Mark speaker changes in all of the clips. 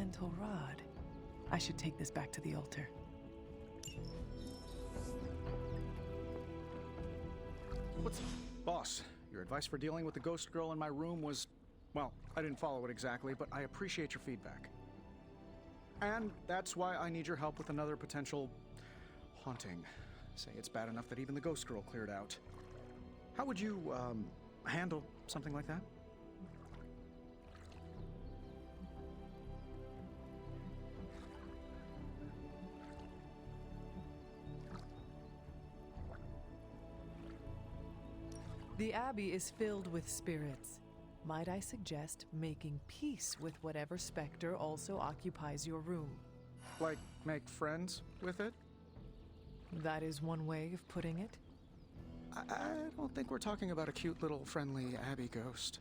Speaker 1: elemental rod. I should take this back to the altar.
Speaker 2: Boss, your advice for dealing with the ghost girl in my room was, well, I didn't follow it exactly, but I appreciate your feedback. And that's why I need your help with another potential haunting. Say it's bad enough that even the ghost girl cleared out. How would you, handle something like that?
Speaker 1: The Abbey is filled with spirits. Might I suggest making peace with whatever specter also occupies your room?
Speaker 2: Like, make friends with it?
Speaker 1: That is one way of putting it.
Speaker 2: I don't think we're talking about a cute little friendly Abbey ghost.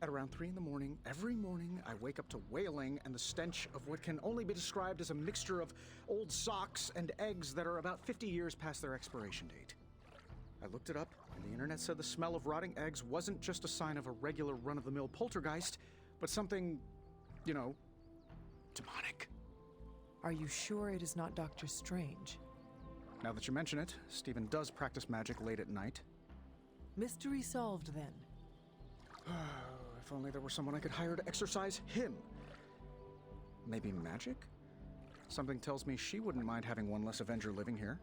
Speaker 2: At around 3 in the morning, every morning, I wake up to wailing and the stench of what can only be described as a mixture of old socks and eggs that are about 50 years past their expiration date. I looked it up, and the internet said the smell of rotting eggs wasn't just a sign of a regular run-of-the-mill poltergeist, but something, you know, demonic.
Speaker 1: Are you sure it is not Dr. Strange?
Speaker 2: Now that you mention it, Stephen does practice magic late at night.
Speaker 1: Mystery solved, then.
Speaker 2: If only there were someone I could hire to exorcise him. Maybe magic? Something tells me she wouldn't mind having one less Avenger living here.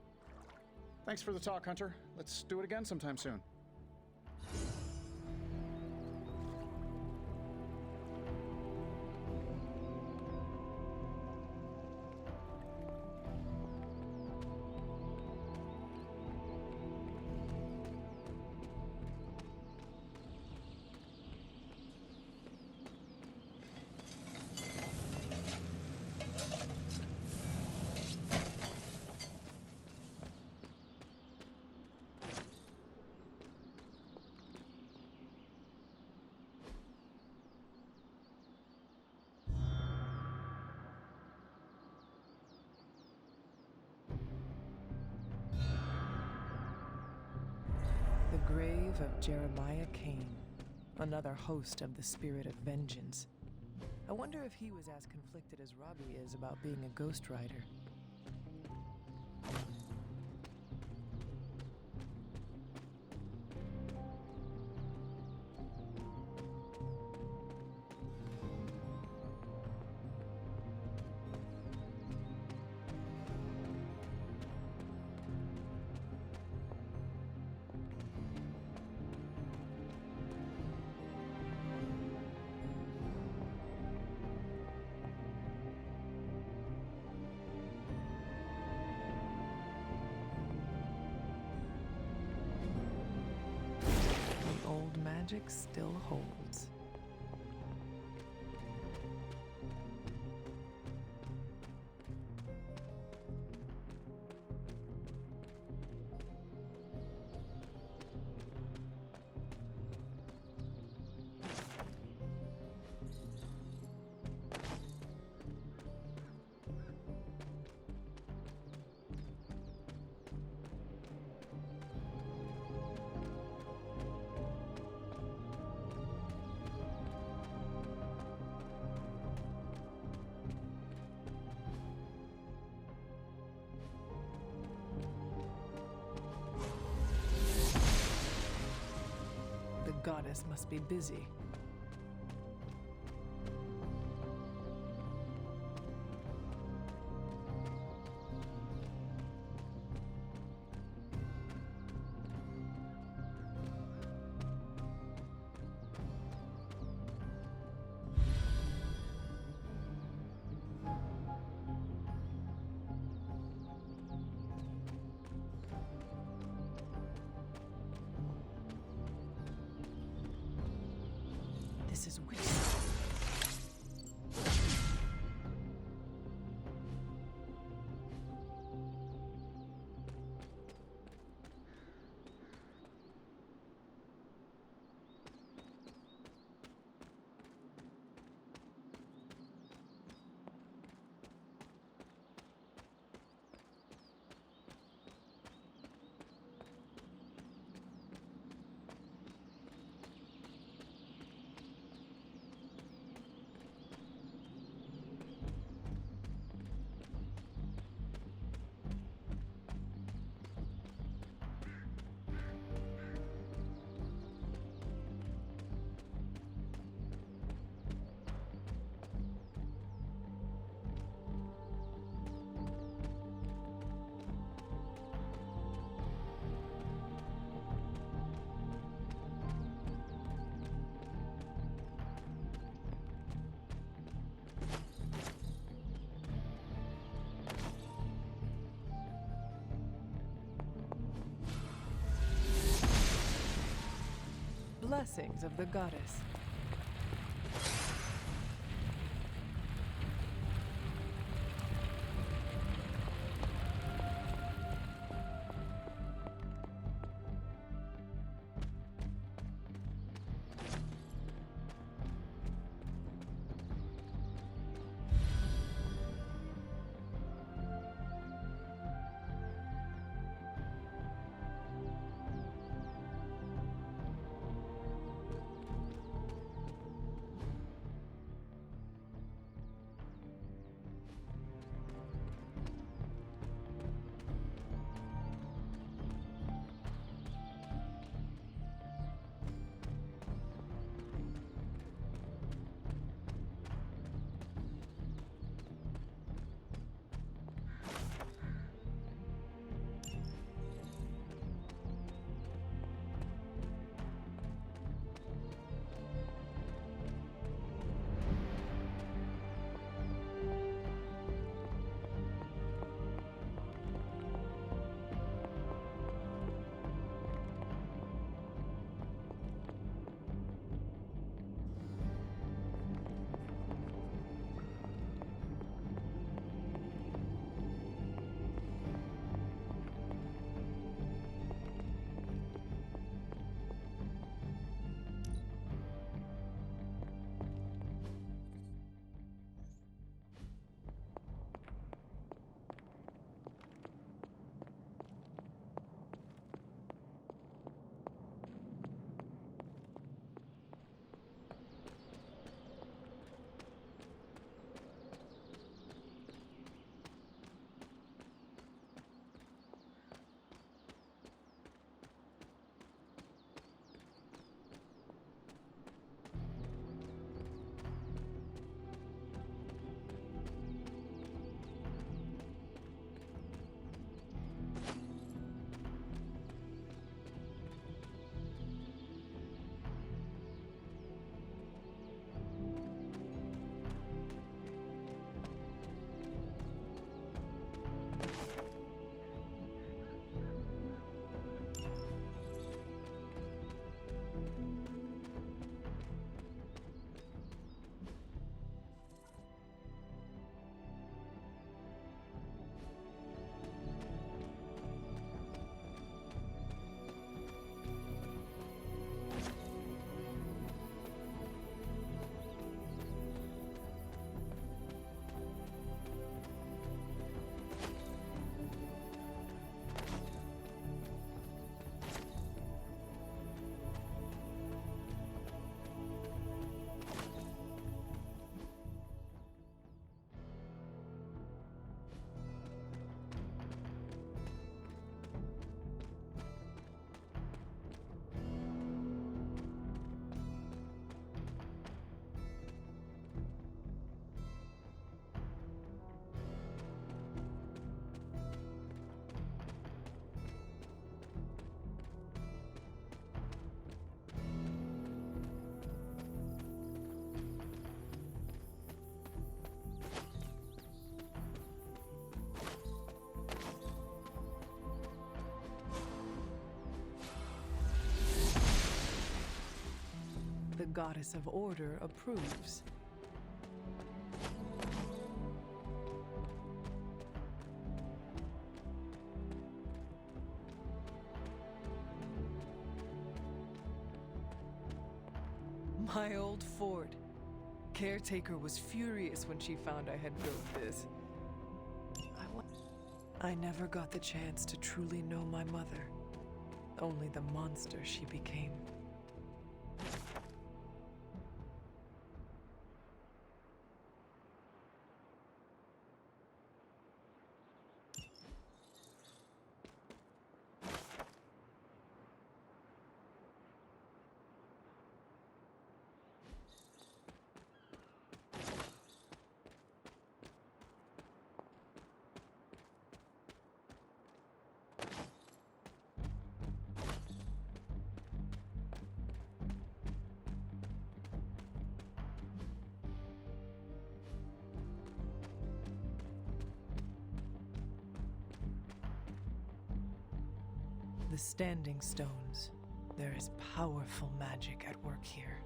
Speaker 2: Thanks for the talk, Hunter. Let's do it again sometime soon.
Speaker 1: The grave of Jeremiah Cain, another host of the spirit of vengeance. I wonder if he was as conflicted as Robbie is about being a ghost rider. Old magic still holds. The goddess must be busy. This is weird. blessings of the goddess. The goddess of order approves. My old fort. Caretaker was furious when she found I had built this. I never got the chance to truly know my mother. Only the monster she became. The standing stones. There is powerful magic at work here.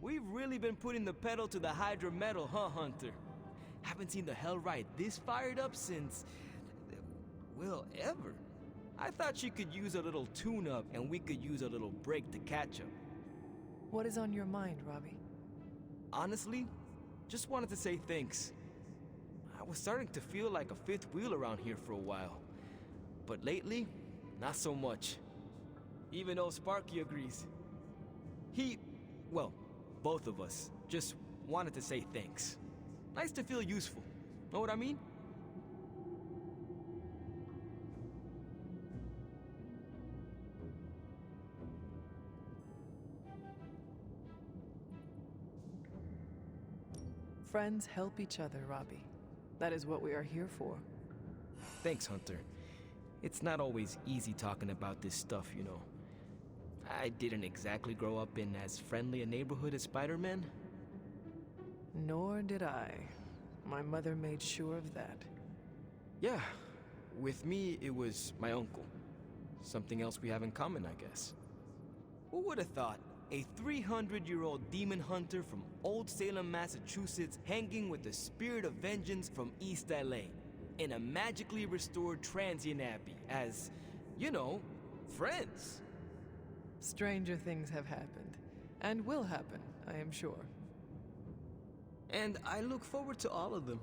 Speaker 3: We've really been putting the pedal to the Hydra metal, huh, Hunter? Haven't seen the Hellride this fired up since... well, ever. I thought she could use a little tune-up, and we could use a little break to catch up.
Speaker 1: What is on your mind, Robbie?
Speaker 3: Honestly, just wanted to say thanks. I was starting to feel like a fifth wheel around here for a while. But lately, not so much. Even though Sparky agrees. Well, both of us just wanted to say thanks. Nice to feel useful. Know what I mean?
Speaker 1: Friends help each other, Robbie. That is what we are here for.
Speaker 3: Thanks, Hunter. It's not always easy talking about this stuff, you know. I didn't exactly grow up in as friendly a neighborhood as Spider-Man.
Speaker 1: Nor did I. My mother made sure of that.
Speaker 3: Yeah, with me, it was my uncle. Something else we have in common, I guess. Who would have thought a 300-year-old demon hunter from Old Salem, Massachusetts, hanging with the spirit of vengeance from East LA in a magically restored transient abbey as, you know, friends?
Speaker 1: Stranger things have happened, and will happen, I am sure.
Speaker 3: And I look forward to all of them.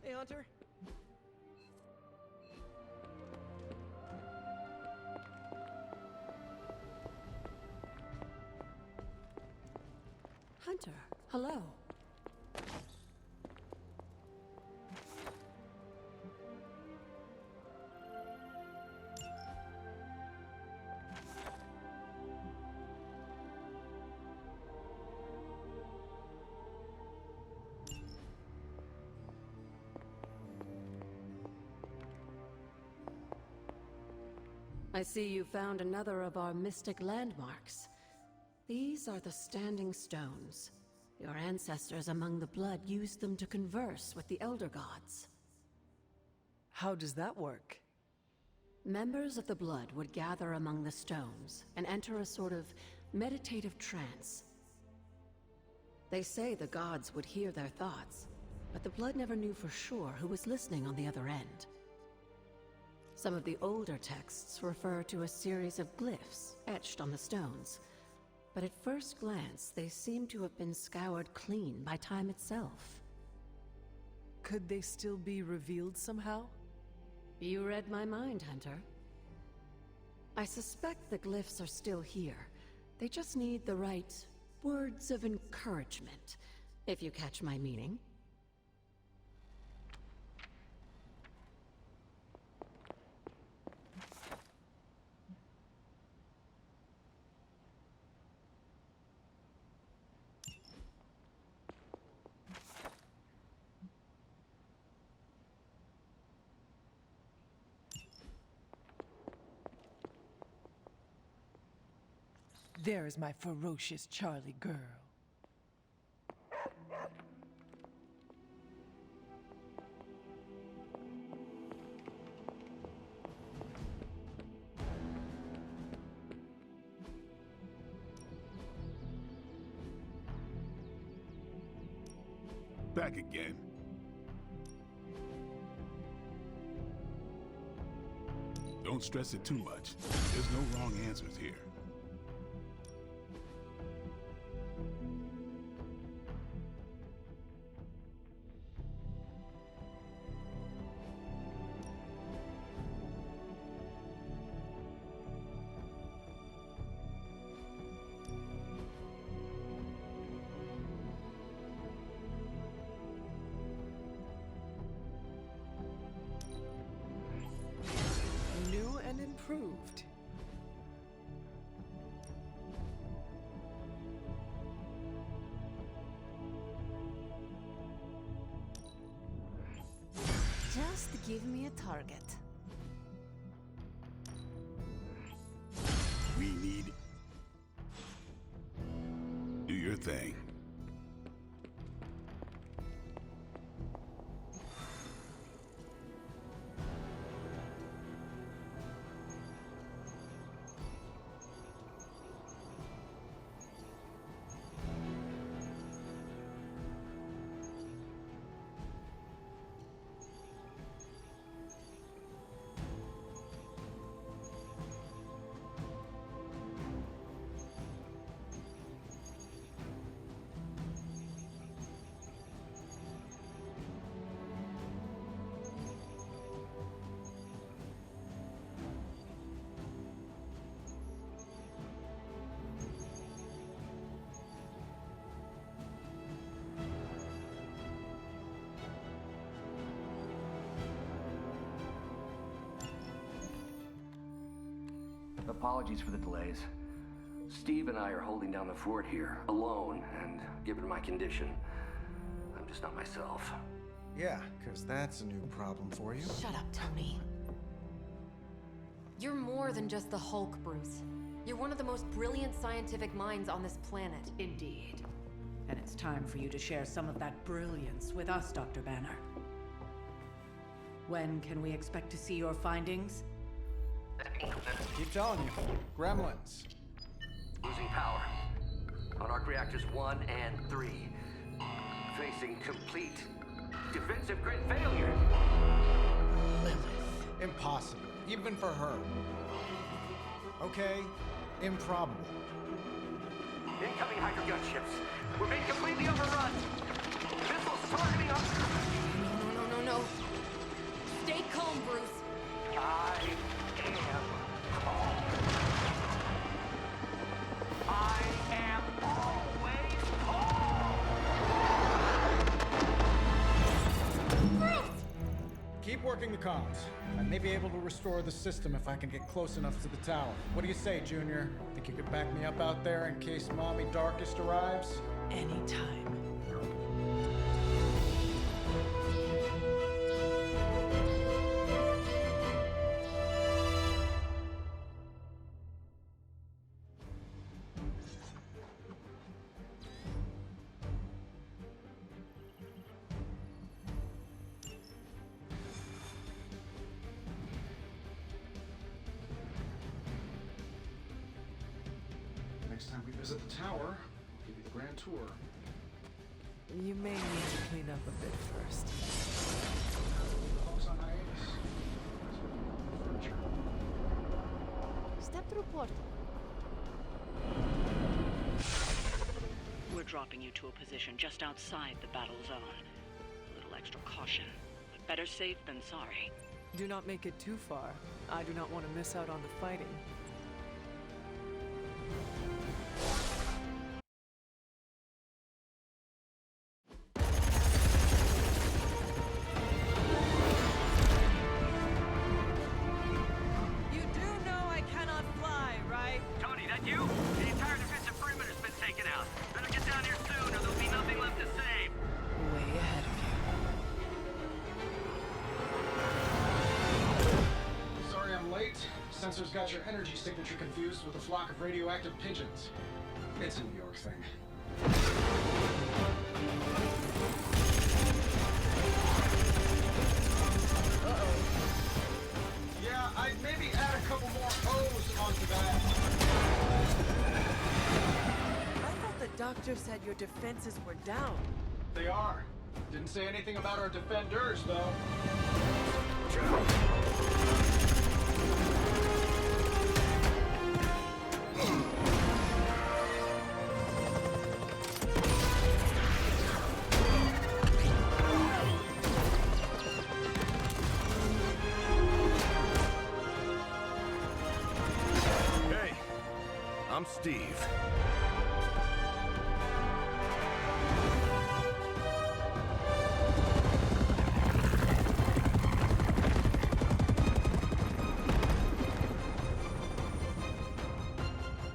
Speaker 3: Hey, Hunter.
Speaker 4: Hunter, hello. I see you found another of our mystic landmarks. These are the Standing Stones. Your ancestors among the blood used them to converse with the Elder Gods.
Speaker 1: How does that work?
Speaker 4: Members of the blood would gather among the stones and enter a sort of meditative trance. They say the gods would hear their thoughts, but the blood never knew for sure who was listening on the other end. Some of the older texts refer to a series of glyphs etched on the stones, but at first glance they seem to have been scoured clean by time itself.
Speaker 1: Could they still be revealed somehow?
Speaker 4: You read my mind, Hunter. I suspect the glyphs are still here. They just need the right words of encouragement, if you catch my meaning.
Speaker 1: There is my ferocious Charlie girl.
Speaker 5: Back again. Don't stress it too much. There's no wrong answers here.
Speaker 1: New and improved.
Speaker 6: Just give me a target.
Speaker 5: We need... Do your thing.
Speaker 7: Apologies for the delays. Steve and I are holding down the fort here, alone, and given my condition, I'm just not myself.
Speaker 2: Yeah, because that's a new problem for you.
Speaker 6: Shut up, Tony. You're more than just the Hulk, Bruce. You're one of the most brilliant scientific minds on this planet.
Speaker 8: Indeed. And it's time for you to share some of that brilliance with us, Dr. Banner. When can we expect to see your findings?
Speaker 2: Keep telling you. Gremlins.
Speaker 7: Losing power. On arc reactors 1 and 3. Facing complete defensive grid failure.
Speaker 2: Impossible. Even for her. Okay, improbable.
Speaker 7: Incoming Hydra gunships. We're being completely overrun. Missiles targeting us.
Speaker 6: No.
Speaker 2: working the comms. I may be able to restore the system if I can get close enough to the tower. What do you say, Junior? Think you could back me up out there in case Mommy Darkest arrives?
Speaker 1: Anytime.
Speaker 2: Next time we visit the tower, I'll give you the grand tour.
Speaker 1: You may need to clean up a bit first.
Speaker 2: Folks on hiatus. Furniture.
Speaker 9: Step through portal.
Speaker 10: We're dropping you to a position just outside the battle zone. A little extra caution, but better safe than sorry.
Speaker 1: Do not make it too far. I do not want to miss out on the fighting. You do know I cannot fly, right?
Speaker 7: Tony, that you? The entire defensive perimeter's been taken out. Better get down here soon or there'll be nothing left to save.
Speaker 1: Way ahead of you.
Speaker 2: Sorry I'm late. Sensors got your energy signature confused with a flock of radioactive pigeons. It's a New York thing. Uh-oh. Yeah, I'd maybe add a couple more O's onto that.
Speaker 1: I thought the doctor said your defenses were down.
Speaker 2: They are. Didn't say anything about our defenders, though.
Speaker 11: Hey, I'm Steve.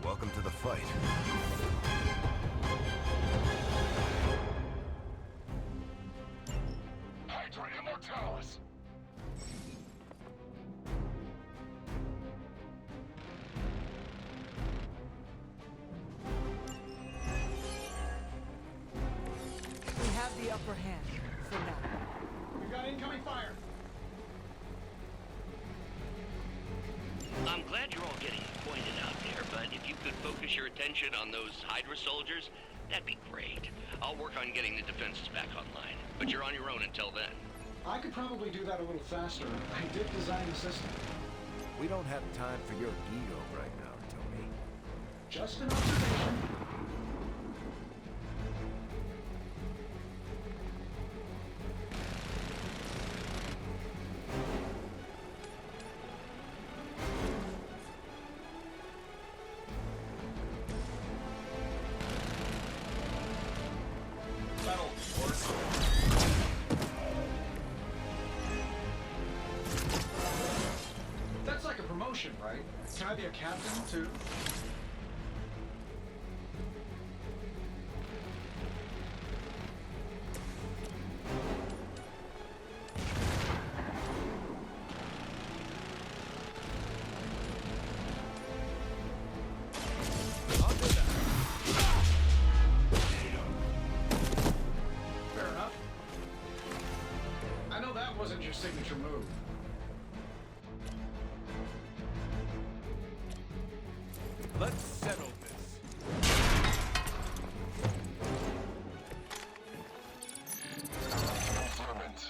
Speaker 11: Welcome to the fight. Hydra Immortalis!
Speaker 1: We have the upper hand for now.
Speaker 2: We've got incoming fire.
Speaker 12: I'm glad you're all getting acquainted out there, but if you could focus your attention on those Hydra soldiers, that'd be great. I'll work on getting the defenses back online, but you're on your own until then.
Speaker 2: I could probably do that a little faster. I did design the system.
Speaker 11: We don't have time for your ego right now, Tony.
Speaker 2: Just an observation. Battle, that's like a promotion, right? Can I be a captain, too? Fair enough. I know that wasn't your signature move.
Speaker 11: Let's settle this. Vermins.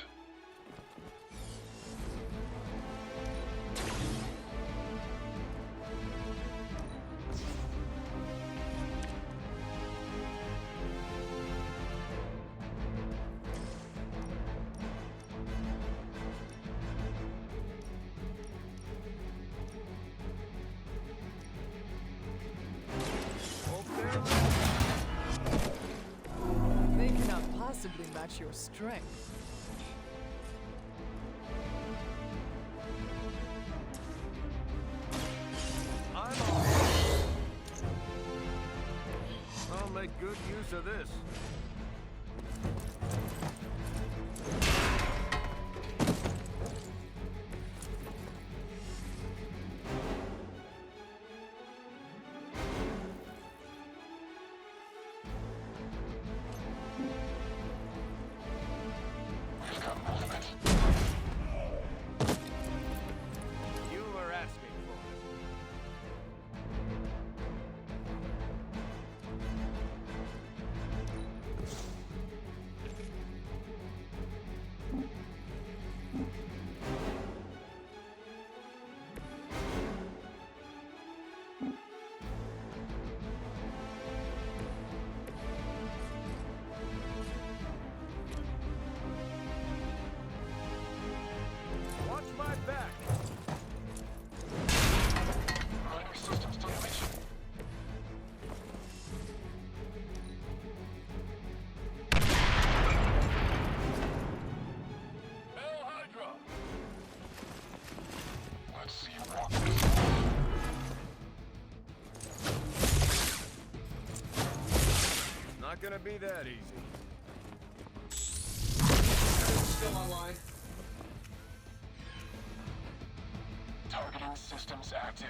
Speaker 1: They cannot possibly match your strength.
Speaker 11: good use of this. You were asking for it. Watch my back.
Speaker 9: Minor systems damage. Hail Hydra! Let's see you rock this.
Speaker 11: Not gonna be that easy.
Speaker 2: Still online.
Speaker 9: Targeting systems active.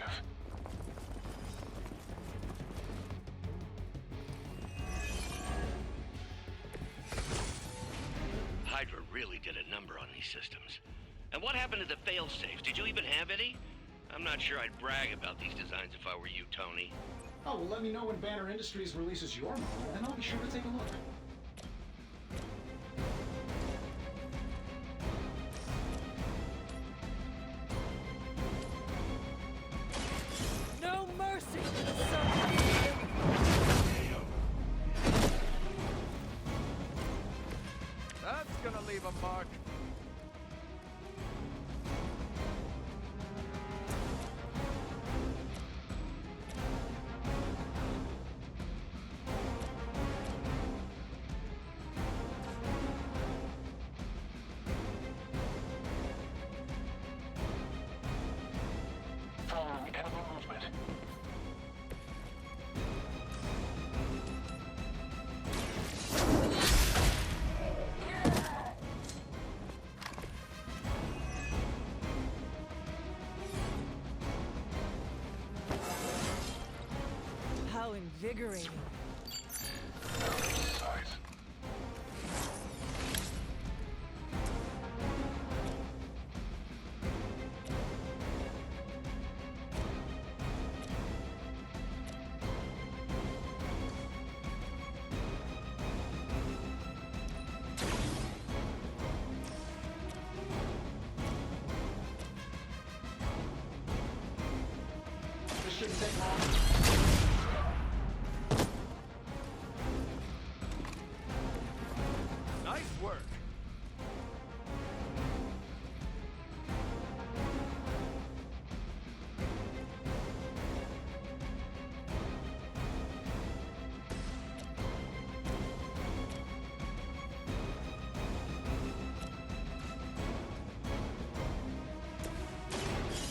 Speaker 12: Hydra really did a number on these systems. And what happened to the fail-safes? Did you even have any? I'm not sure I'd brag about these designs if I were you, Tony.
Speaker 2: Oh, well, let me know when Banner Industries releases your model, and I'll be sure to take a look.
Speaker 1: No mercy!
Speaker 11: That's gonna leave a mark.
Speaker 9: Following enemy movement.
Speaker 1: How invigorating.
Speaker 9: Size.
Speaker 2: This shouldn't take long.
Speaker 11: Nice work.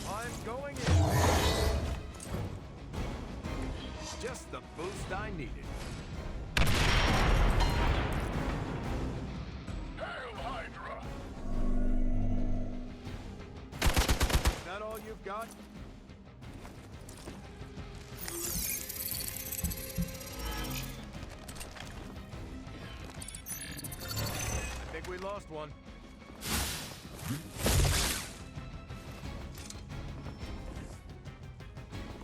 Speaker 11: I'm going in. Just the boost I needed.
Speaker 9: Hail Hydra!
Speaker 11: Is that all you've got? I think we lost one.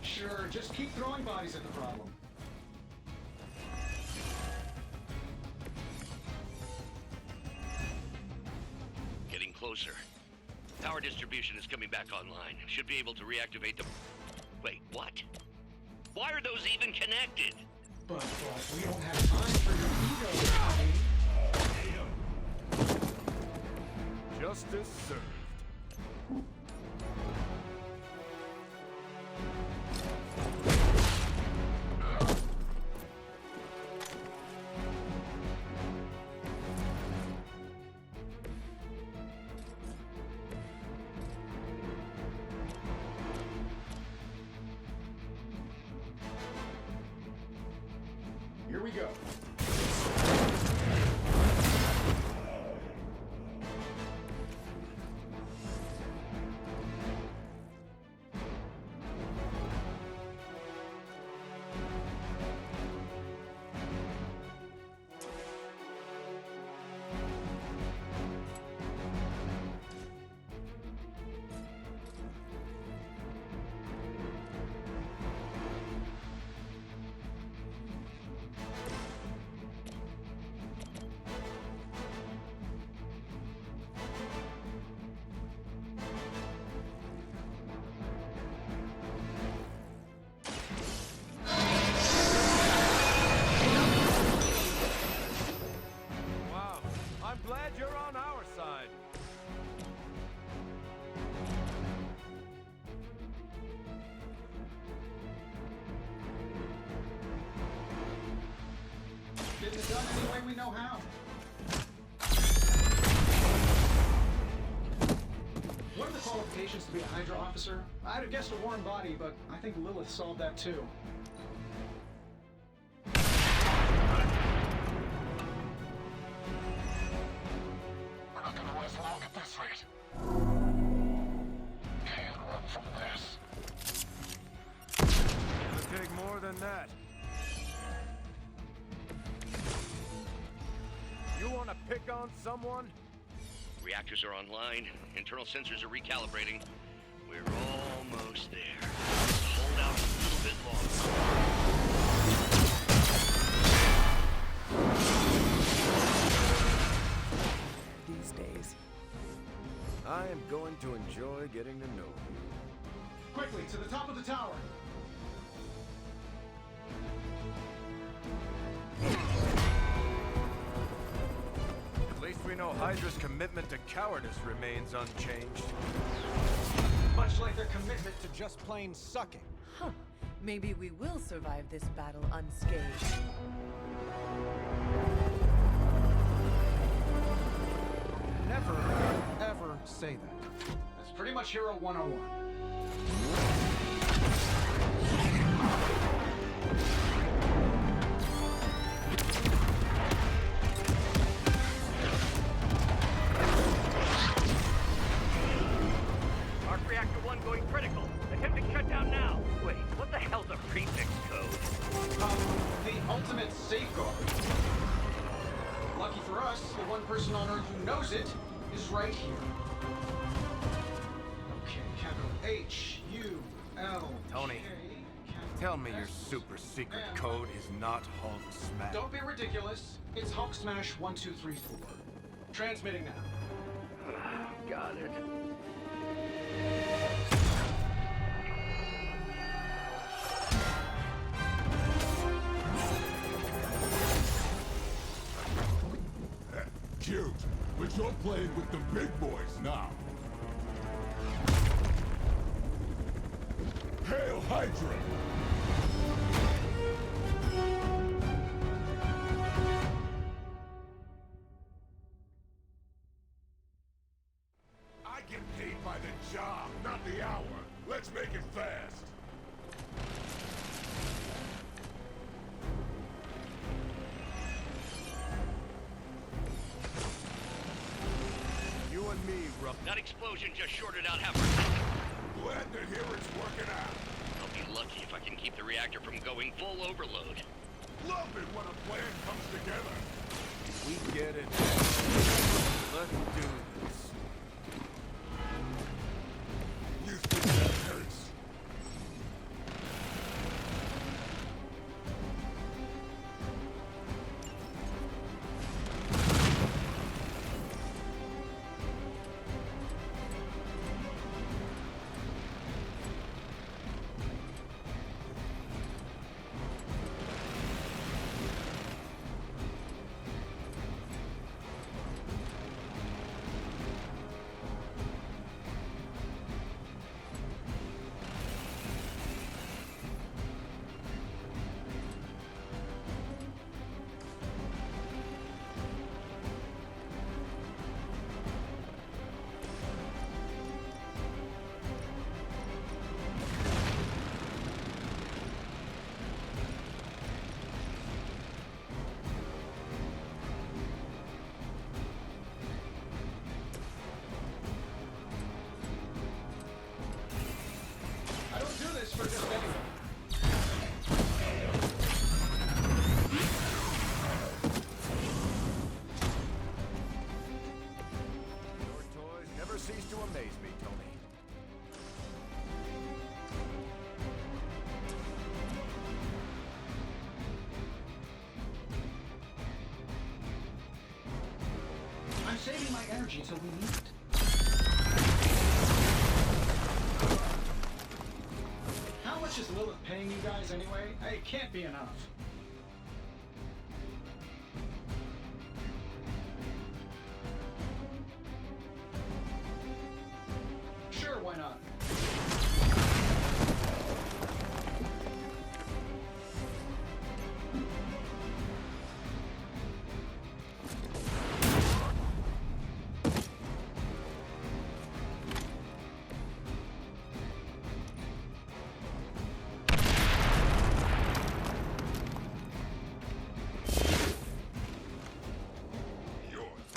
Speaker 2: Sure, just keep throwing bodies at the problem.
Speaker 12: Getting closer. Power distribution is coming back online. Should be able to reactivate the... Wait, what? Why are those even connected?
Speaker 2: But, boss, we don't have time for your ego, Tommy.
Speaker 11: Justice served.
Speaker 2: Here we go. qualifications to be a Hydra officer? I'd have guessed a warm body, but I think Lilith solved that too.
Speaker 9: We're not gonna last long at this rate. Can't run from this.
Speaker 11: It'll take more than that. You want to pick on someone?
Speaker 12: Reactors are online. Internal sensors are recalibrating. We're almost there. Hold out a little bit longer.
Speaker 1: These days.
Speaker 11: I am going to enjoy getting to know you.
Speaker 2: Quickly, to the top of the tower!
Speaker 11: At least we know Hydra's commitment to cowardice remains unchanged.
Speaker 2: Much like their commitment to just plain sucking.
Speaker 8: Huh. Maybe we will survive this battle unscathed.
Speaker 2: Never, ever say that. That's pretty much Hero 101.
Speaker 12: Arc Reactor 1 going critical. Attempting shutdown now. Wait, what the hell's a prefix code?
Speaker 2: The ultimate safeguard. Lucky for us, the one person on Earth who knows it is right here. Okay, capital H-U-L.
Speaker 11: Tony, tell me your super secret code is not Hulk Smash.
Speaker 2: Don't be ridiculous. It's Hulk Smash 1234. Transmitting now.
Speaker 7: Got it.
Speaker 5: Cute, but you're playing with the big boys now. Hail Hydra! I get paid by the job, not the hour. Let's make it fast.
Speaker 11: You and me, Ruff.
Speaker 12: That explosion just shorted out half our...
Speaker 5: Glad to hear it's working out.
Speaker 12: I'll be lucky if I can keep the reactor from going full overload.
Speaker 5: Love it when a plan comes together.
Speaker 11: We get it. Let's do this.
Speaker 5: You think that hurts?
Speaker 2: For just anything.
Speaker 11: Your toys never cease to amaze me, Tony.
Speaker 2: I'm saving my energy till we need it. How much is Lilith paying you guys anyway? It can't be enough. Sure, why not?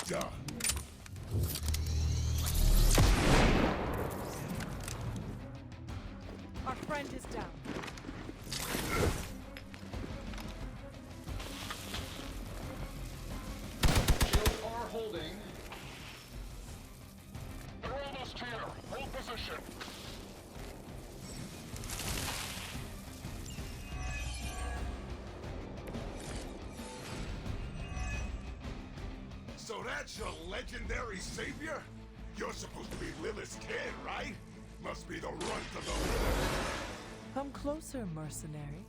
Speaker 5: done.
Speaker 1: Our friend is down.
Speaker 2: Shields are holding.
Speaker 9: They're almost here. Hold position.
Speaker 5: So that's your legendary savior? You're supposed to be Lilith's kid, right? Must be the runt of the litter.
Speaker 1: Come closer, mercenary,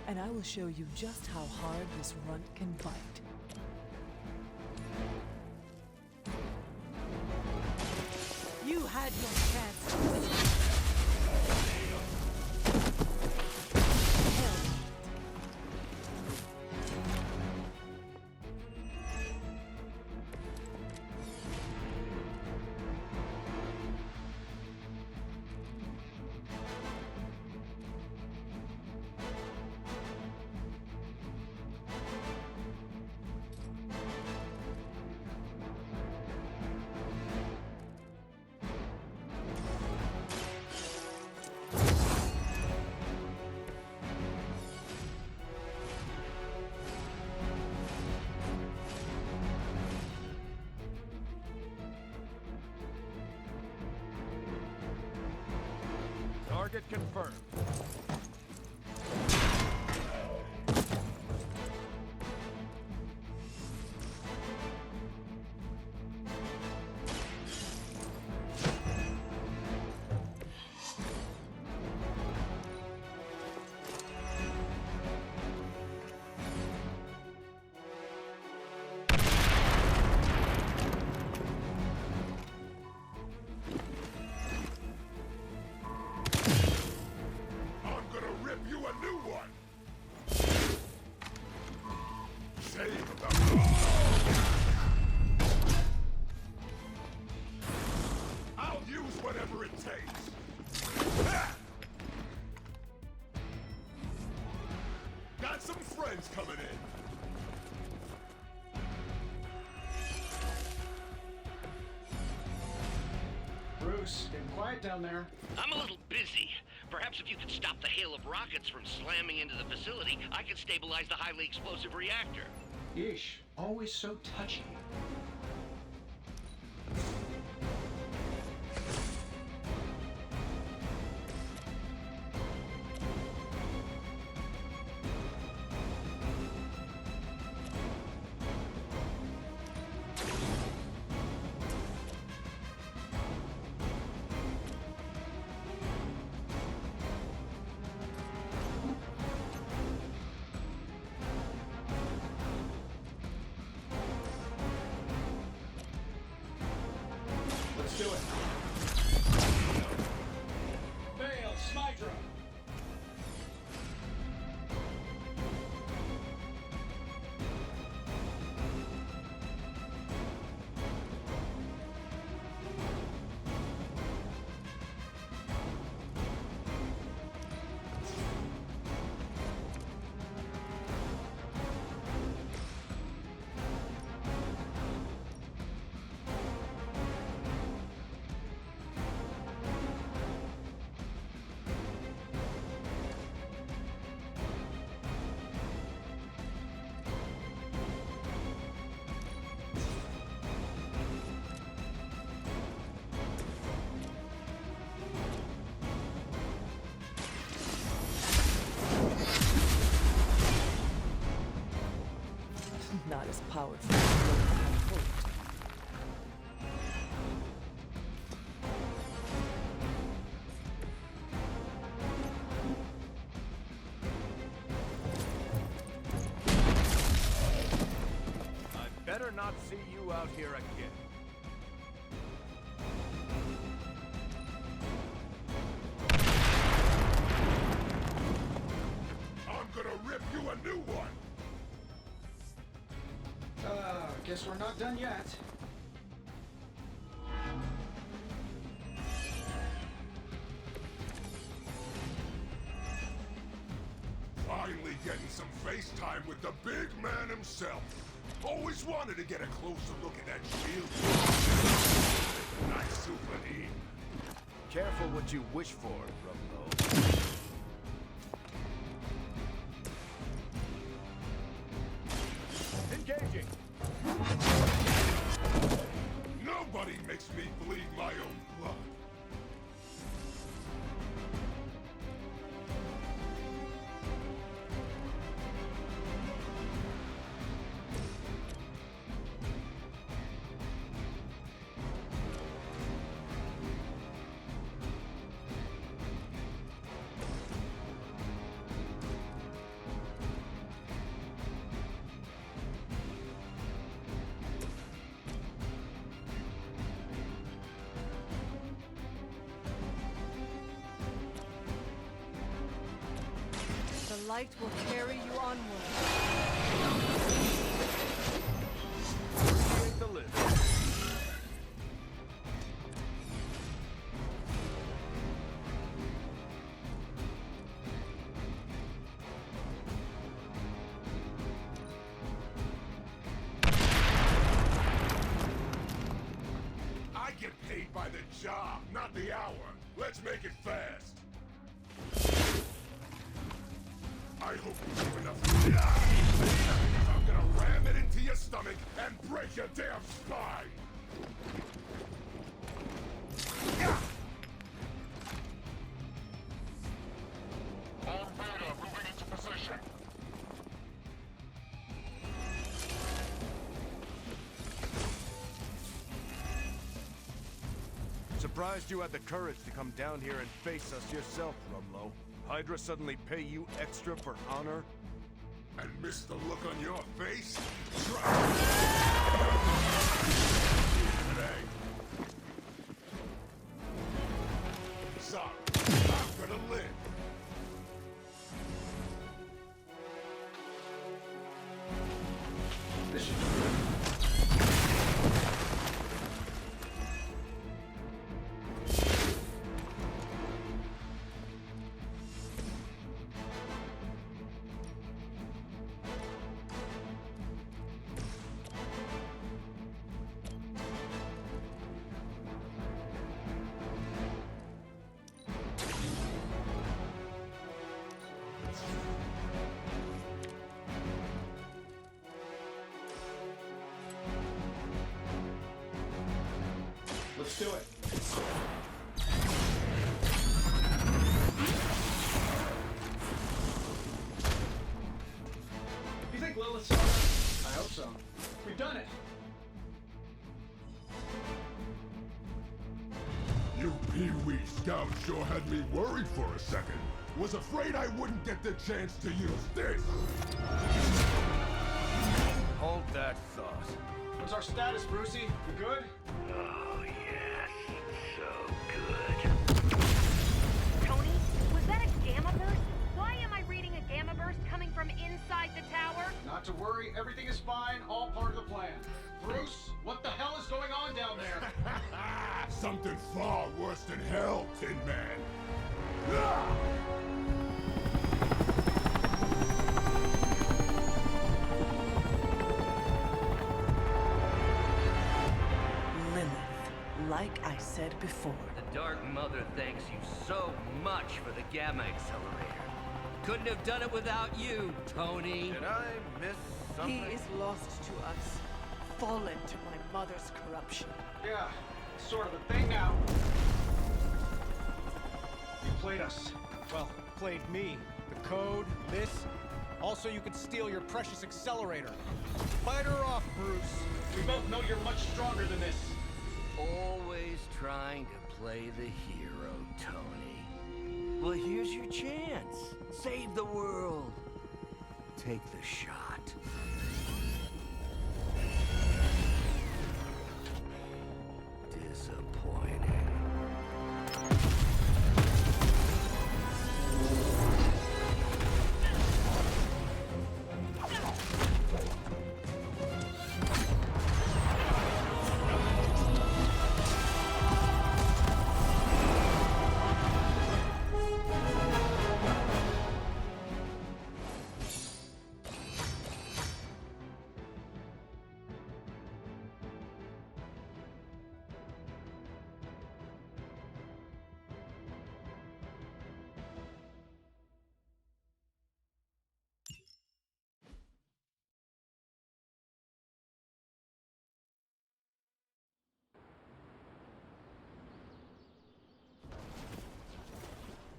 Speaker 1: and I will show you just how hard this runt can bite. You had your chance.
Speaker 11: Target confirmed.
Speaker 5: I'll use whatever it takes. Got some friends coming in.
Speaker 2: Bruce, getting quiet down there.
Speaker 12: I'm a little busy. Perhaps if you could stop the hail of rockets from slamming into the facility, I could stabilize the highly explosive reactor.
Speaker 2: Yeesh, always so touchy. Let's do it. Fail, Smydra.
Speaker 1: Not as powerful as I had hoped.
Speaker 11: I better not see you out here again.
Speaker 5: I'm gonna rip you a new one.
Speaker 2: Guess we're not done yet.
Speaker 5: Finally getting some face time with the big man himself. Always wanted to get a closer look at that shield. Nice souvenir.
Speaker 11: Careful what you wish for, Rumbo. Engaging!
Speaker 5: Nobody makes me bleed my own blood.
Speaker 13: The light will carry you onward.
Speaker 11: Take the lid.
Speaker 5: I get paid by the job, not the hour. Let's make it fast. I hope you have enough. I'm gonna ram it into your stomach and break your damn spine.
Speaker 9: All Beta moving into position.
Speaker 11: Surprised you had the courage to come down here and face us yourself, Rumlow. Hydra suddenly pay you extra for honor?
Speaker 5: And miss the look on your face? Try today. So, I'm gonna live.
Speaker 2: This should Let's do it. You think Lilith saw us? I hope so. We've done it.
Speaker 5: You Pee-wee scouts sure had me worried for a second. Was afraid I wouldn't get the chance to use this.
Speaker 11: Hold that thought.
Speaker 2: What's our status, Brucey? We good?
Speaker 12: Oh, yes. So good.
Speaker 14: Tony, was that a gamma burst? Why am I reading a gamma burst coming from inside the tower?
Speaker 2: Not to worry, everything is fine, all part of the plan. Bruce, what the hell is going on down there?
Speaker 5: Something far worse than hell, Tin Man. Ah!
Speaker 1: Lilith, like I said before.
Speaker 12: The Dark Mother thanks you so much for the Gamma Accelerator. Couldn't have done it without you, Tony.
Speaker 11: Did I miss something?
Speaker 13: He is lost to us, fallen to my mother's corruption.
Speaker 2: Yeah, it's sort of a thing now. You played us.
Speaker 15: Well, played me. The code, this. Also, you could steal your precious accelerator. Fight her off, Bruce.
Speaker 2: We both know you're much stronger than this.
Speaker 12: Always trying to play the hero, Tony. Well, here's your chance. Save the world. Take the shot. Disappointing.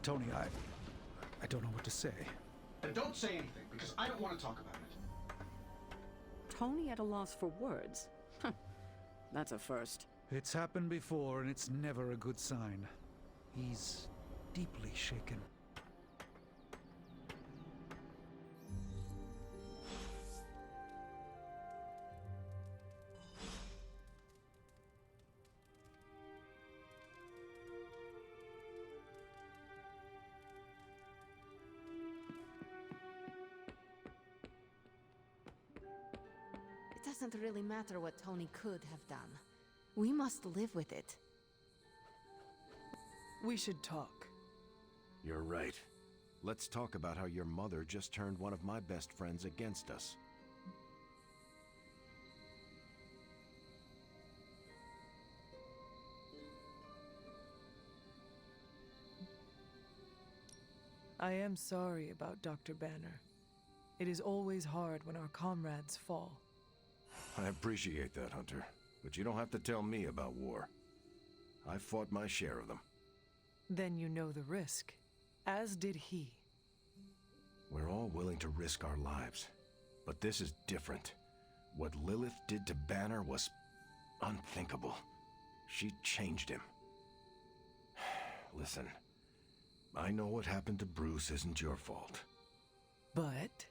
Speaker 16: Tony, I don't know what to say.
Speaker 2: And don't say anything, because I don't want to talk about it.
Speaker 10: Tony at a loss for words? That's a first.
Speaker 16: It's happened before, and it's never a good sign. He's deeply shaken.
Speaker 17: It doesn't really matter what Tony could have done. We must live with it.
Speaker 1: We should talk.
Speaker 11: You're right. Let's talk about how your mother just turned one of my best friends against us.
Speaker 1: I am sorry about Dr. Banner. It is always hard when our comrades fall.
Speaker 11: I appreciate that, Hunter. But you don't have to tell me about war. I fought my share of them.
Speaker 1: Then you know the risk, as did he.
Speaker 11: We're all willing to risk our lives. But this is different. What Lilith did to Banner was unthinkable. She changed him. Listen, I know what happened to Bruce isn't your fault.
Speaker 1: But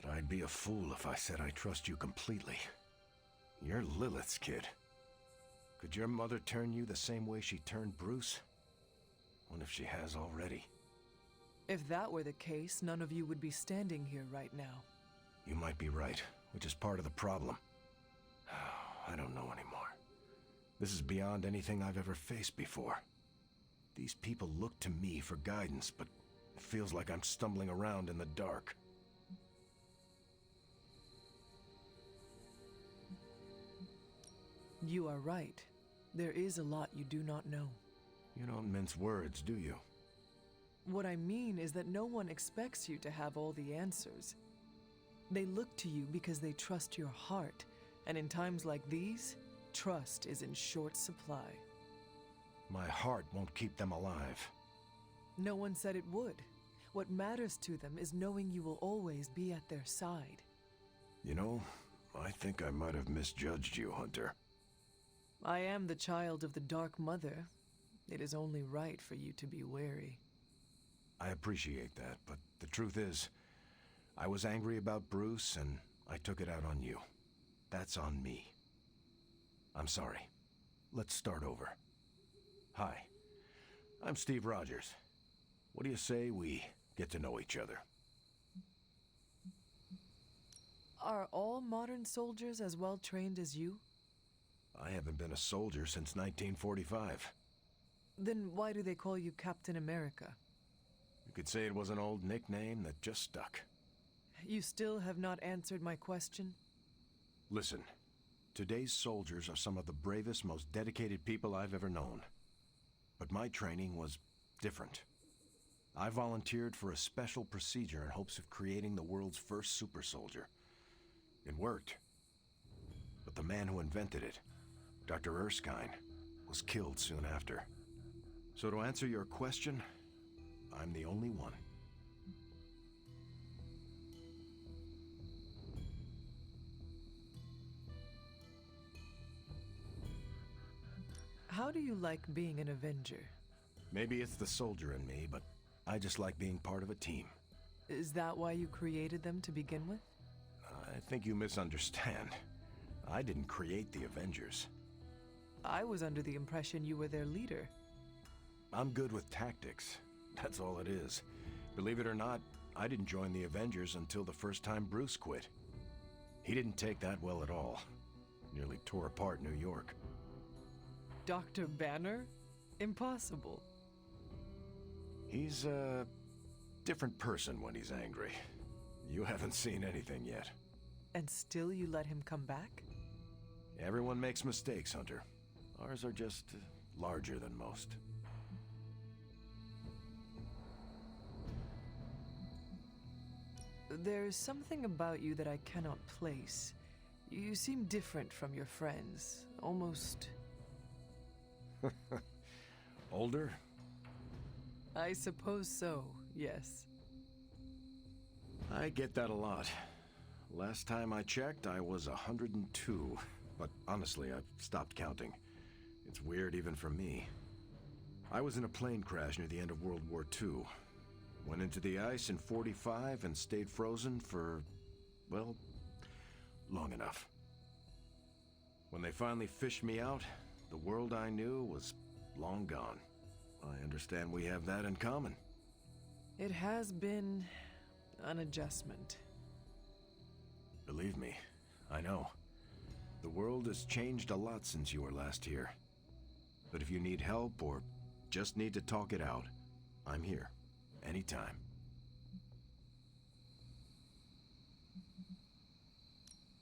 Speaker 11: I'd be a fool if I said I trust you completely. You're Lilith's kid. Could your mother turn you the same way she turned Bruce? What if she has already?
Speaker 1: if that were the case, none of you would be standing here right now.
Speaker 11: You might be right, which is part of the problem. I don't know anymore. This is beyond anything I've ever faced before. These people look to me for guidance, but it feels like I'm stumbling around in the dark.
Speaker 1: You are right. There is a lot you do not know.
Speaker 11: You don't mince words, do you?
Speaker 1: What I mean is that no one expects you to have all the answers. They look to you because they trust your heart, and in times like these, trust is in short supply.
Speaker 11: My heart won't keep them alive.
Speaker 1: No one said it would. What matters to them is knowing you will always be at their side.
Speaker 11: You know, I think I might have misjudged you, Hunter.
Speaker 1: I am the child of the Dark Mother. It is only right for you to be wary.
Speaker 11: I appreciate that, but the truth is, I was angry about Bruce, and I took it out on you. That's on me. I'm sorry. Let's start over. Hi, I'm Steve Rogers. What do you say we get to know each other?
Speaker 1: Are all modern soldiers as well trained as you?
Speaker 11: I haven't been a soldier since 1945.
Speaker 1: Then why do they call you Captain America?
Speaker 11: You could say it was an old nickname that just stuck.
Speaker 1: You still have not answered my question?
Speaker 11: Listen, today's soldiers are some of the bravest, most dedicated people I've ever known. But my training was different. I volunteered for a special procedure in hopes of creating the world's first super soldier. It worked. But the man who invented it, Dr. Erskine, was killed soon after. So to answer your question, I'm the only one.
Speaker 1: How do you like being an Avenger?
Speaker 11: Maybe it's the soldier in me, but I just like being part of a team.
Speaker 1: Is that why you created them to begin with?
Speaker 11: I think you misunderstand. I didn't create the Avengers.
Speaker 1: I was under the impression you were their leader.
Speaker 11: I'm good with tactics. That's all it is. Believe it or not, I didn't join the Avengers until the first time Bruce quit. He didn't take that well at all. Nearly tore apart New York.
Speaker 1: Dr. Banner? Impossible.
Speaker 11: He's a different person when he's angry. You haven't seen anything yet.
Speaker 1: And still you let him come back?
Speaker 11: Everyone makes mistakes, Hunter. Ours are just larger than most.
Speaker 1: There's something about you that I cannot place. You seem different from your friends, almost...
Speaker 11: Older?
Speaker 1: I suppose so, yes.
Speaker 11: I get that a lot. Last time I checked, I was 102. But honestly, I've stopped counting. It's weird even for me. I was in a plane crash near the end of World War II. Went into the ice in '45 and stayed frozen for, well, long enough. When they finally fished me out, the world I knew was long gone. I understand we have that in common.
Speaker 1: It has been an adjustment.
Speaker 11: Believe me, I know. The world has changed a lot since you were last here. But if you need help or just need to talk it out, I'm here. Anytime.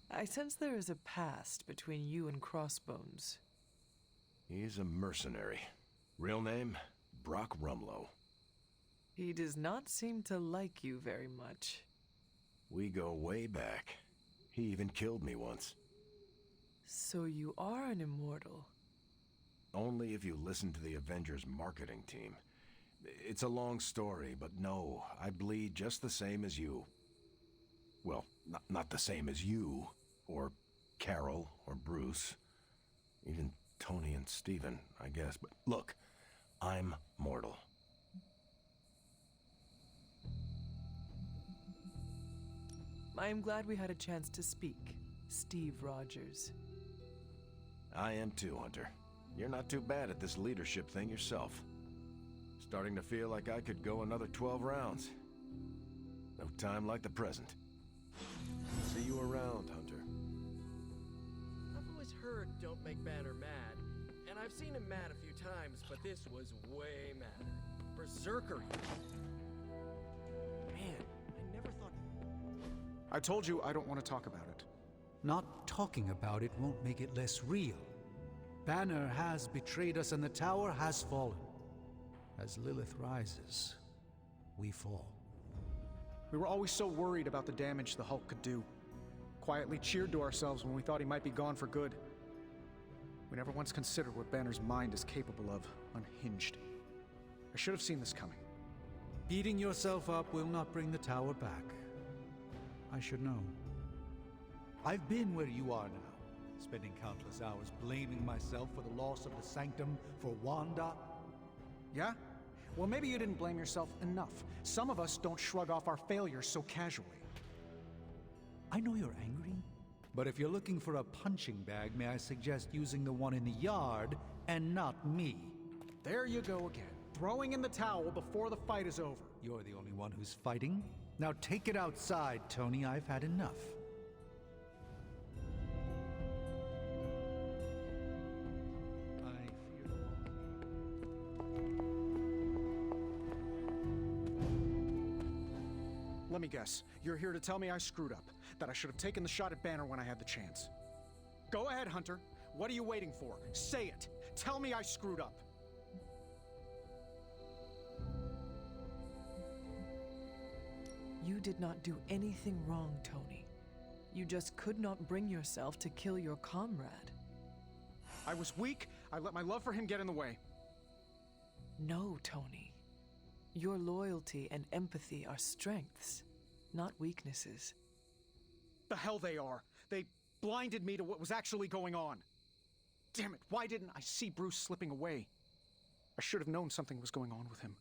Speaker 1: I sense there is a past between you and Crossbones.
Speaker 11: He's a mercenary. Real name, Brock Rumlow.
Speaker 1: He does not seem to like you very much.
Speaker 11: We go way back. He even killed me once.
Speaker 1: So you are an immortal.
Speaker 11: Only if you listen to the Avengers marketing team. It's a long story, but no, I bleed just the same as you. Well, not the same as you, or Carol, or Bruce. Even Tony and Steven, I guess. But look, I'm mortal.
Speaker 1: I am glad we had a chance to speak, Steve Rogers.
Speaker 11: I am too, Hunter. You're not too bad at this leadership thing yourself. Starting to feel like I could go another 12 rounds. No time like the present. See you around, Hunter.
Speaker 3: I've always heard don't make Banner mad, and I've seen him mad a few times, but this was way madder. Berserker. Man, I never thought...
Speaker 2: I told you I don't want to talk about it.
Speaker 16: Not talking about it won't make it less real. Banner has betrayed us and the tower has fallen. As Lilith rises, we fall.
Speaker 2: We were always so worried about the damage the Hulk could do. Quietly cheered to ourselves when we thought he might be gone for good. We never once considered what Banner's mind is capable of, unhinged. I should have seen this coming.
Speaker 16: Beating yourself up will not bring the tower back. I should know. I've been where you are now, spending countless hours blaming myself for the loss of the Sanctum, for Wanda.
Speaker 2: Yeah? Well, maybe you didn't blame yourself enough. Some of us don't shrug off our failures so casually.
Speaker 16: I know you're angry, but if you're looking for a punching bag, may I suggest using the one in the yard and not me?
Speaker 2: There you go again, throwing in the towel before the fight is over.
Speaker 16: You're the only one who's fighting. Now take it outside, Tony. I've had enough.
Speaker 2: Let me guess. You're here to tell me I screwed up. That I should have taken the shot at Banner when I had the chance. Go ahead, Hunter. What are you waiting for? Say it. Tell me I screwed up.
Speaker 1: You did not do anything wrong, Tony. You just could not bring yourself to kill your comrade.
Speaker 2: I was weak. I let my love for him get in the way.
Speaker 1: No, Tony. Your loyalty and empathy are strengths, not weaknesses.
Speaker 2: The hell they are. They blinded me to what was actually going on. Damn it, why didn't I see Bruce slipping away? I should have known something was going on with him.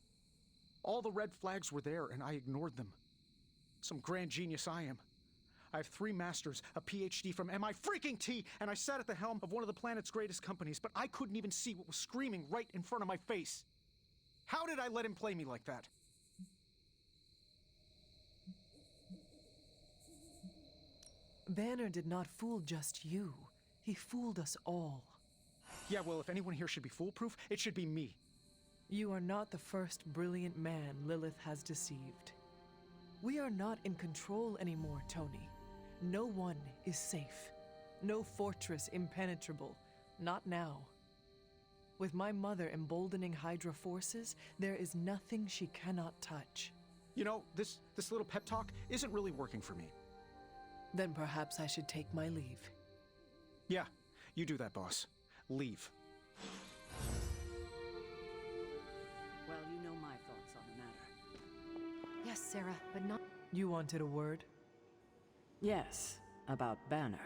Speaker 2: All the red flags were there, and I ignored them. Some grand genius I am. I have 3 masters, a PhD from MI-freaking-T, and I sat at the helm of one of the planet's greatest companies, but I couldn't even see what was screaming right in front of my face. How did I let him play me like that?
Speaker 1: Banner did not fool just you. He fooled us all.
Speaker 2: Yeah, well, if anyone here should be foolproof, it should be me.
Speaker 1: You are not the first brilliant man Lilith has deceived. We are not in control anymore, Tony. No one is safe. No fortress impenetrable. Not now. With my mother emboldening Hydra forces, there is nothing she cannot touch.
Speaker 2: You know, this little pep talk isn't really working for me.
Speaker 1: Then perhaps I should take my leave.
Speaker 2: Yeah, you do that, boss. Leave.
Speaker 10: Well, you know my thoughts
Speaker 6: Yes, Sarah, but not...
Speaker 1: You wanted a word?
Speaker 10: Yes, about Banner.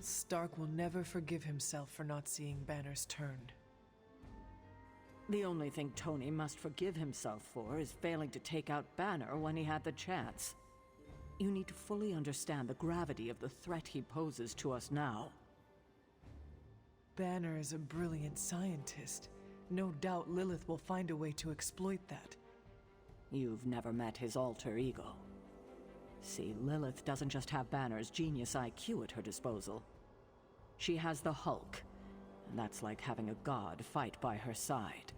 Speaker 1: Stark will never forgive himself for not seeing Banner's turn.
Speaker 10: The only thing Tony must forgive himself for is failing to take out Banner when he had the chance. You need to fully understand the gravity of the threat he poses to us now.
Speaker 1: Banner is a brilliant scientist. No doubt Lilith will find a way to exploit that.
Speaker 10: You've never met his alter ego. See, Lilith doesn't just have Banner's genius IQ at her disposal. She has the Hulk, and that's like having a god fight by her side.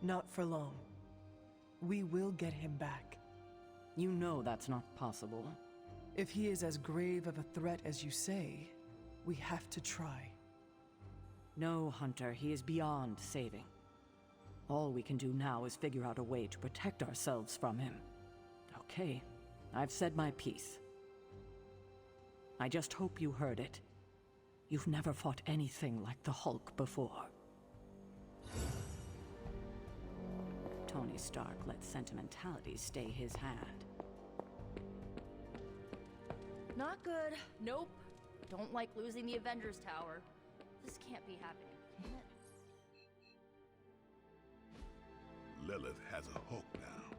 Speaker 1: Not for long. We will get him back.
Speaker 10: You know that's not possible.
Speaker 1: If he is as grave of a threat as you say, we have to try.
Speaker 10: No, Hunter, he is beyond saving. All we can do now is figure out a way to protect ourselves from him. Okay, I've said my piece. I just hope you heard it. You've never fought anything like the Hulk before. Tony Stark let sentimentality stay his hand.
Speaker 18: Not good. Nope. Don't like losing the Avengers Tower. This can't be happening, can it?
Speaker 5: Lilith has a Hulk now.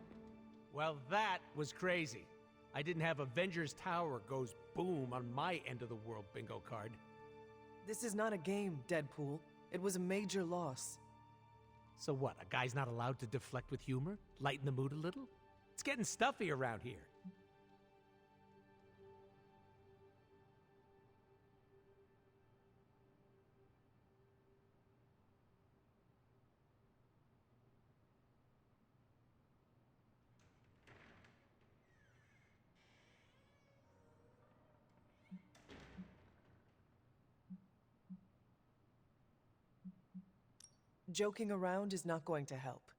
Speaker 15: Well, that was crazy. I didn't have Avengers Tower goes boom on my end of the world bingo card.
Speaker 1: This is not a game, Deadpool. It was a major loss.
Speaker 15: So what, a guy's not allowed to deflect with humor? Lighten the mood a little? It's getting stuffy around here.
Speaker 1: Joking around is not going to help.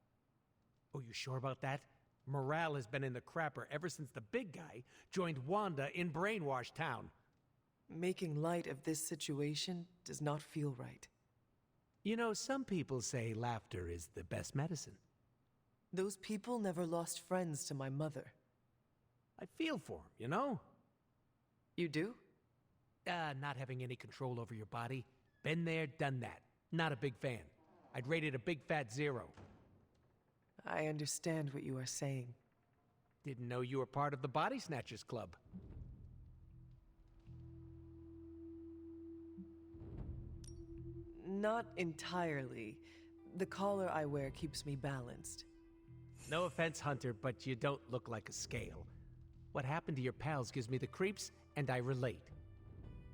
Speaker 15: Oh, you sure about that? Morale has been in the crapper ever since the big guy joined Wanda in Brainwash Town.
Speaker 1: Making light of this situation does not feel right.
Speaker 15: You know, some people say laughter is the best medicine.
Speaker 1: Those people never lost friends to my mother.
Speaker 15: I feel for him, you know?
Speaker 1: You do?
Speaker 15: Not having any control over your body. Been there, done that. Not a big fan. I'd rate it a big fat 0.
Speaker 1: I understand what you are saying.
Speaker 15: Didn't know you were part of the Body Snatchers Club.
Speaker 1: Not entirely. The collar I wear keeps me balanced.
Speaker 15: No offense, Hunter, but you don't look like a scale. What happened to your pals gives me the creeps, and I relate.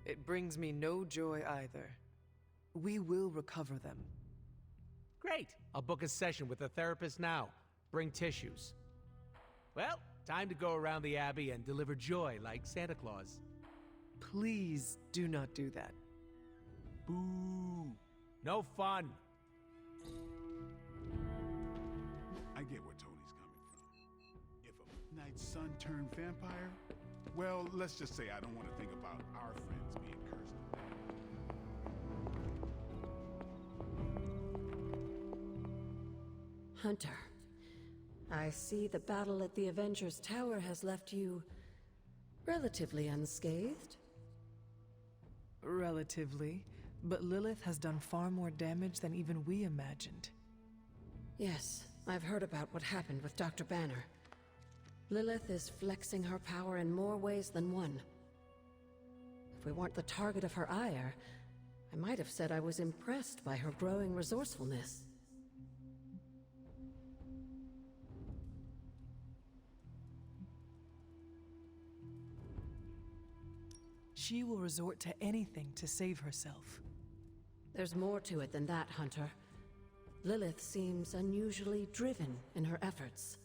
Speaker 1: It brings me no joy either. We will recover them.
Speaker 15: Great. I'll book a session with a therapist now. Bring tissues. Well, time to go around the Abbey and deliver joy like Santa Claus.
Speaker 1: Please do not do that.
Speaker 15: Boo. No fun.
Speaker 5: I get where Tony's coming from. If a midnight sun turned vampire, well, let's just say I don't want to think about our friends being cursed to death.
Speaker 4: Hunter, I see the battle at the Avengers Tower has left you relatively unscathed.
Speaker 1: Relatively, but Lilith has done far more damage than even we imagined.
Speaker 4: Yes, I've heard about what happened with Dr. Banner. Lilith is flexing her power in more ways than one. If we weren't the target of her ire, I might have said I was impressed by her growing resourcefulness.
Speaker 1: She will resort to anything to save herself.
Speaker 4: There's more to it than that, Hunter. Lilith seems unusually driven in her efforts.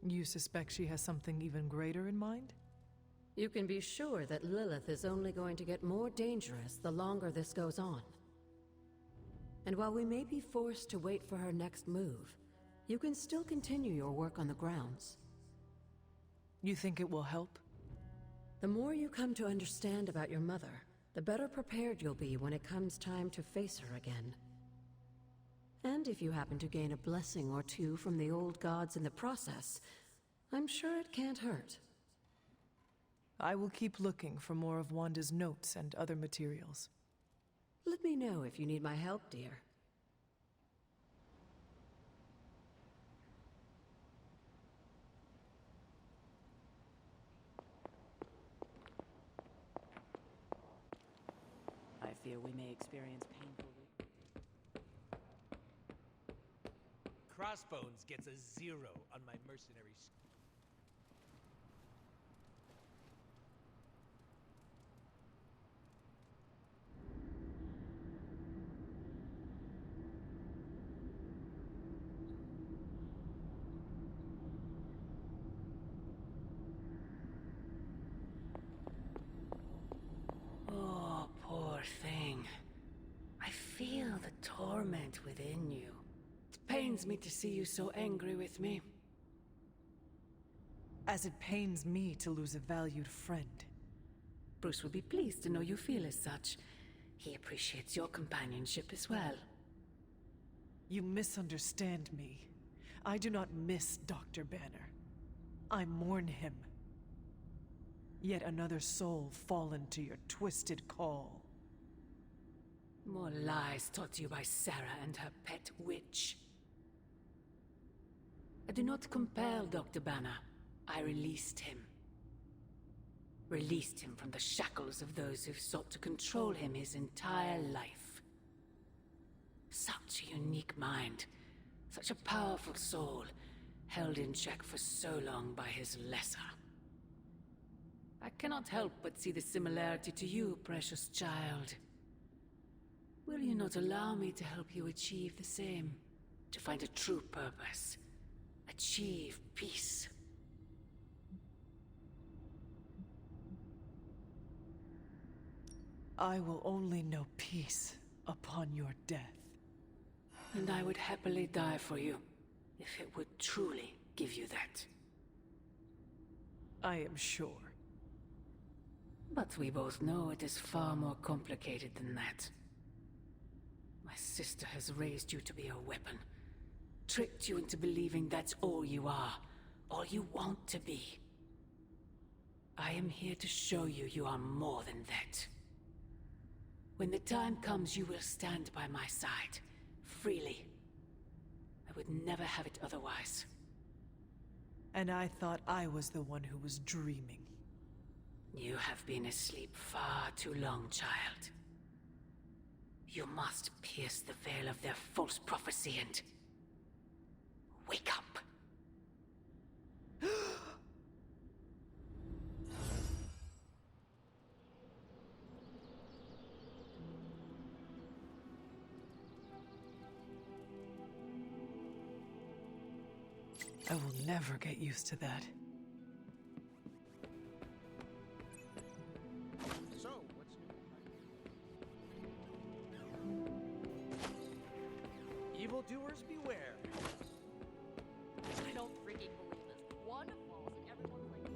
Speaker 1: You suspect she has something even greater in mind?
Speaker 4: You can be sure that Lilith is only going to get more dangerous the longer this goes on. And while we may be forced to wait for her next move, You can still continue your work on the grounds.
Speaker 1: You think it will help?
Speaker 4: The more you come to understand about your mother, the better prepared you'll be when it comes time to face her again. And if you happen to gain a blessing or two from the old gods in the process, I'm sure it can't hurt.
Speaker 1: I will keep looking for more of Wanda's notes and other materials.
Speaker 4: Let me know if you need my help, dear.
Speaker 10: I fear we may experience painful...
Speaker 15: Crossbones gets a 0 on my mercenary score.
Speaker 4: Oh, poor thing. I feel the torment within you. It pains me to see you so angry with me.
Speaker 1: As it pains me to lose a valued friend.
Speaker 4: Bruce will be pleased to know you feel as such. He appreciates your companionship as well.
Speaker 1: You misunderstand me. I do not miss Dr. Banner. I mourn him. Yet another soul fallen to your twisted call.
Speaker 4: More lies taught to you by Sarah and her pet witch. I do not compel Dr. Banner. I released him. Released him from the shackles of those who've sought to control him his entire life. Such a unique mind. Such a powerful soul, held in check for so long by his lesser. I cannot help but see the similarity to you, precious child. Will you not allow me to help you achieve the same? To find a true purpose. Achieve peace.
Speaker 1: I will only know peace upon your death.
Speaker 4: And I would happily die for you, if it would truly give you that.
Speaker 1: I am sure.
Speaker 4: But we both know it is far more complicated than that. My sister has raised you to be a weapon. Tricked you into believing that's all you are, all you want to be. I am here to show you you are more than that. When the time comes, you will stand by my side, freely. I would never have it otherwise.
Speaker 1: And I thought I was the one who was dreaming.
Speaker 4: You have been asleep far too long, child. You must pierce the veil of their false prophecy and... wake up.
Speaker 1: I will never get used to that.
Speaker 2: So, what's new?
Speaker 15: Evildoers beware.
Speaker 18: I don't freaking believe this. One falls and everyone's like...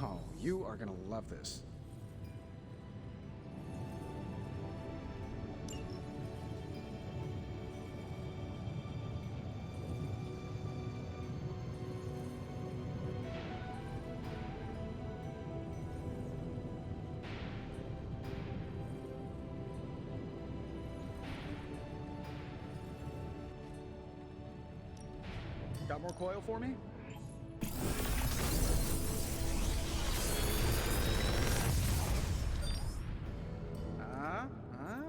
Speaker 2: Oh, you are gonna love this. Got more coil for me?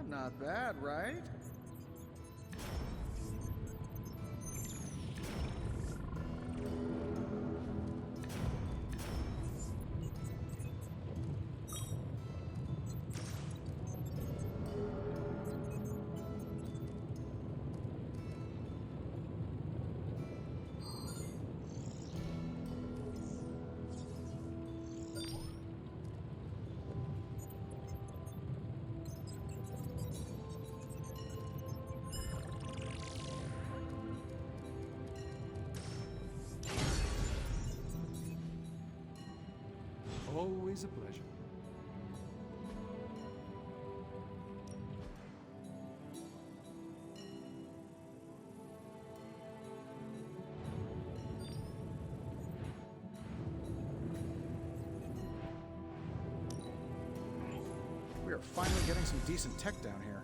Speaker 2: Not bad, right?
Speaker 16: Always a pleasure.
Speaker 2: We are finally getting some decent tech down here.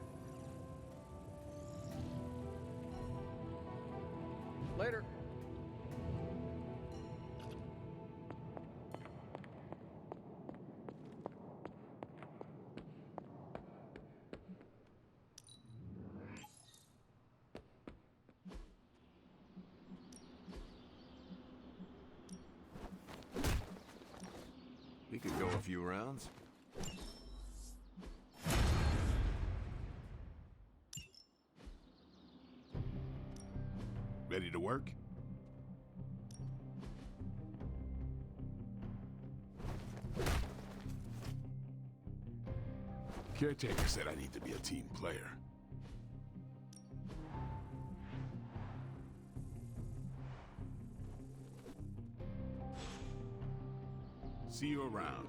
Speaker 2: Later.
Speaker 11: We could go a few rounds.
Speaker 5: Ready to work? Caretaker said I need to be a team player. See you around.